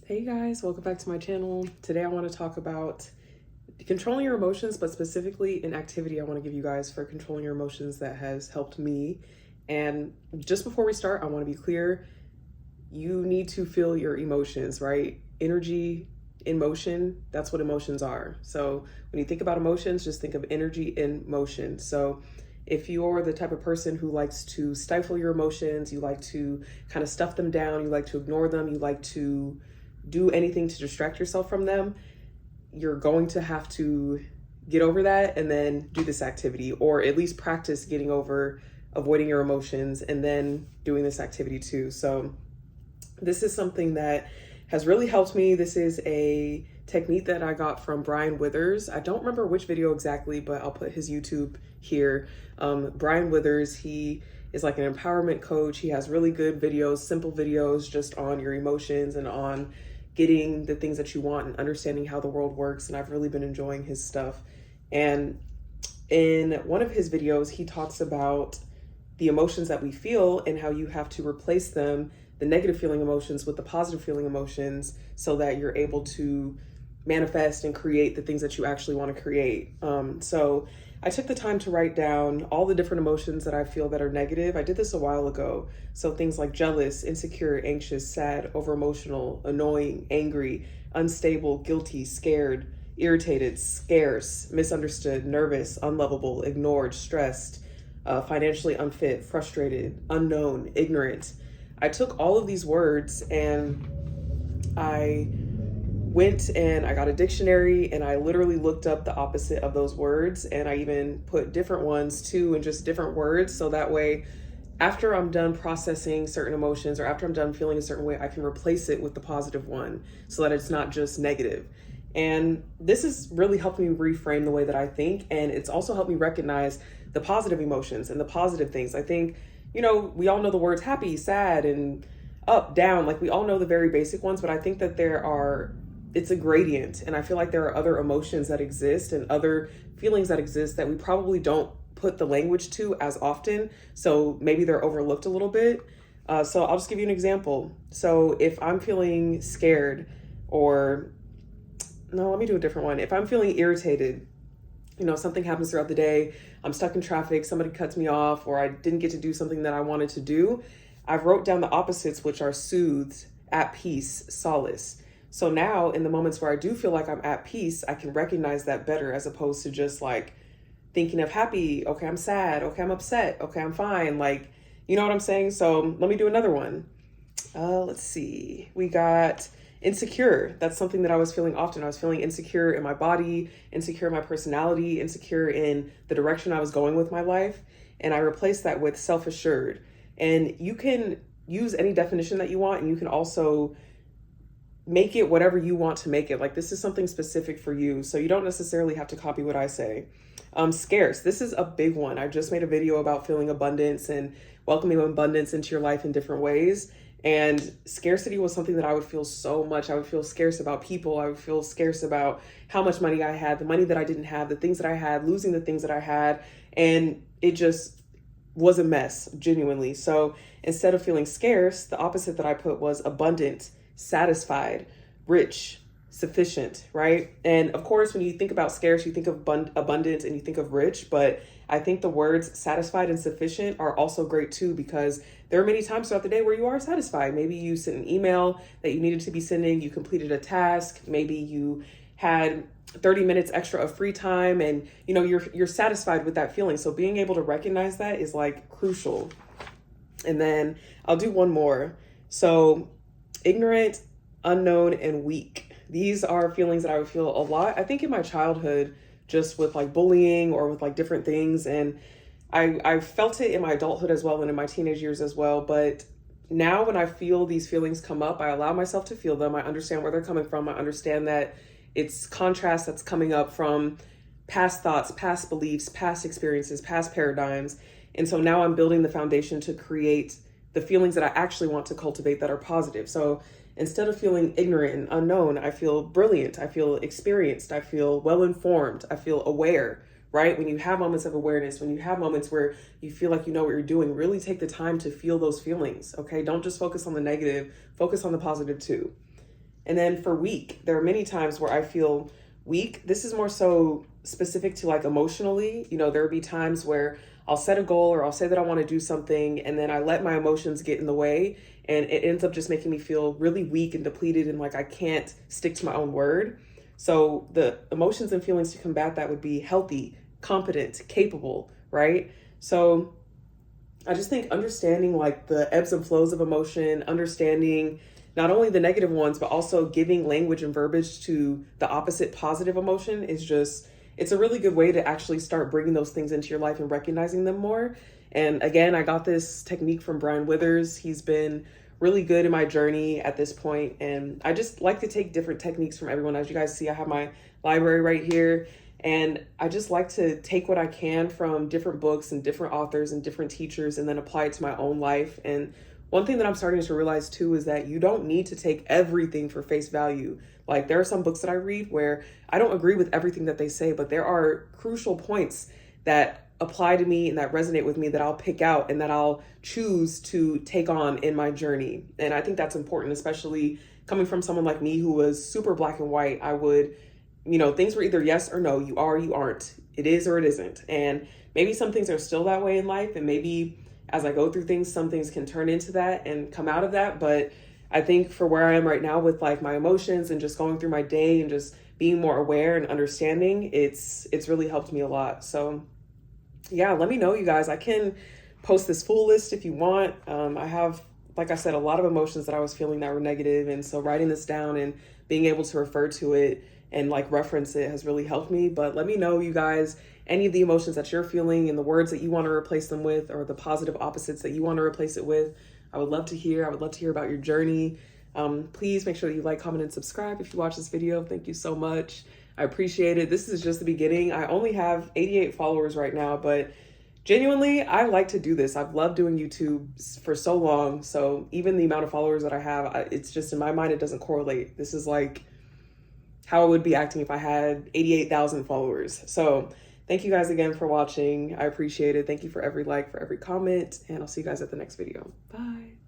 Hey guys, welcome back to my channel. Today I want to talk about controlling your emotions, but specifically an activity I want to give you guys for controlling your emotions that has helped me. And just before we start, I want to be clear, you need to feel your emotions, right? Energy in motion, that's what emotions are. So when you think about emotions, just think of energy in motion. So if you're the type of person who likes to stifle your emotions, you like to kind of stuff them down, you like to ignore them, you like to do anything to distract yourself from them, you're going to have to get over that and then do this activity, or at least practice getting over avoiding your emotions and then doing this activity too. So this is something that has really helped me. This is a technique that I got from Brian Withers. I don't remember which video exactly, but I'll put his YouTube here. Brian Withers, he is like an empowerment coach. He has really good videos, simple videos just on your emotions and on getting the things that you want and understanding how the world works. And I've really been enjoying his stuff. And in one of his videos, he talks about the emotions that we feel and how you have to replace them, the negative feeling emotions, with the positive feeling emotions so that you're able to manifest and create the things that you actually want to create. So I took the time to write down all the different emotions that I feel that are negative. I did this a while ago. So things like jealous, insecure, anxious, sad, over emotional, annoying, angry, unstable, guilty, scared, irritated, scarce, misunderstood, nervous, unlovable, ignored, stressed, financially unfit, frustrated, unknown, ignorant. I took all of these words and I went and I got a dictionary and I literally looked up the opposite of those words, and I even put different ones too and just different words, so that way after I'm done processing certain emotions or after I'm done feeling a certain way, I can replace it with the positive one so that it's not just negative. And this has really helped me reframe the way that I think, and it's also helped me recognize the positive emotions and the positive things. I think, we all know the words happy, sad, and up, down, like we all know the very basic ones, but I think that it's a gradient. And I feel like there are other emotions that exist and other feelings that exist that we probably don't put the language to as often. So maybe they're overlooked a little bit. So I'll just give you an example. So if I'm feeling scared, or no, let me do a different one. If I'm feeling irritated, something happens throughout the day, I'm stuck in traffic, somebody cuts me off, or I didn't get to do something that I wanted to do, I've wrote down the opposites, which are soothed, at peace, solace. So now in the moments where I do feel like I'm at peace, I can recognize that better as opposed to just like thinking of happy, okay, I'm sad, okay, I'm upset, okay, I'm fine. Like, you know what I'm saying? So let me do another one. Let's see. We got insecure. That's something that I was feeling often. I was feeling insecure in my body, insecure in my personality, insecure in the direction I was going with my life. And I replaced that with self-assured. And you can use any definition that you want, and you can also make it whatever you want to make it. Like, this is something specific for you, so you don't necessarily have to copy what I say. Scarce. This is a big one. I just made a video about feeling abundance and welcoming abundance into your life in different ways. And scarcity was something that I would feel so much. I would feel scarce about people. I would feel scarce about how much money I had, the money that I didn't have, the things that I had, losing the things that I had. And it just was a mess, genuinely. So instead of feeling scarce, the opposite that I put was abundant, satisfied, rich, sufficient, right? And of course, when you think about scarce, you think of abundant and you think of rich, but I think the words satisfied and sufficient are also great too, because there are many times throughout the day where you are satisfied. Maybe you sent an email that you needed to be sending, you completed a task, maybe you had 30 minutes extra of free time, and you're satisfied with that feeling. So being able to recognize that is like crucial. And then I'll do one more. So ignorant, unknown, and weak. These are feelings that I would feel a lot, I think, in my childhood, just with like bullying or with like different things. And I felt it in my adulthood as well and in my teenage years as well. But now when I feel these feelings come up, I allow myself to feel them. I understand where they're coming from. I understand that it's contrast that's coming up from past thoughts, past beliefs, past experiences, past paradigms. And so now I'm building the foundation to create the feelings that I actually want to cultivate that are positive. So instead of feeling ignorant and unknown, I feel brilliant, I feel experienced, I feel well-informed, I feel aware, right? When you have moments of awareness, when you have moments where you feel like you know what you're doing, really take the time to feel those feelings, okay? Don't just focus on the negative, focus on the positive too. And then for weak, there are many times where I feel weak. This is more so specific to like emotionally. You know, there'll be times where I'll set a goal or I'll say that I want to do something and then I let my emotions get in the way and it ends up just making me feel really weak and depleted and like I can't stick to my own word. So the emotions and feelings to combat that would be healthy, competent, capable, right? So I just think understanding like the ebbs and flows of emotion, understanding not only the negative ones, but also giving language and verbiage to the opposite positive emotion is just, it's a really good way to actually start bringing those things into your life and recognizing them more. And again, I got this technique from Brian Withers. He's been really good in my journey at this point. And I just like to take different techniques from everyone. As you guys see, I have my library right here. And I just like to take what I can from different books and different authors and different teachers and then apply it to my own life. And one thing that I'm starting to realize too is that you don't need to take everything for face value. Like there are some books that I read where I don't agree with everything that they say, but there are crucial points that apply to me and that resonate with me that I'll pick out and that I'll choose to take on in my journey. And I think that's important, especially coming from someone like me who was super black and white. I would, you know, things were either yes or no, you are, you aren't, it is or it isn't. And maybe some things are still that way in life. And maybe as I go through things, some things can turn into that and come out of that. But I think for where I am right now with like my emotions and just going through my day and just being more aware and understanding, it's really helped me a lot. So yeah, let me know, you guys. I can post this full list if you want. I have, like I said, a lot of emotions that I was feeling that were negative. And so writing this down and being able to refer to it and like reference it has really helped me. But let me know, you guys, any of the emotions that you're feeling and the words that you want to replace them with, or the positive opposites that you want to replace it with. I would love to hear. I would love to hear about your journey. Please make sure that you like, comment, and subscribe if you watch this video. Thank you so much. I appreciate it. This is just the beginning. I only have 88 followers right now, but genuinely, I like to do this. I've loved doing YouTube for so long. So even the amount of followers that I have, it's just in my mind, it doesn't correlate. This is like how I would be acting if I had 88,000 followers. So thank you guys again for watching. I appreciate it. Thank you for every like, for every comment, and I'll see you guys at the next video. Bye.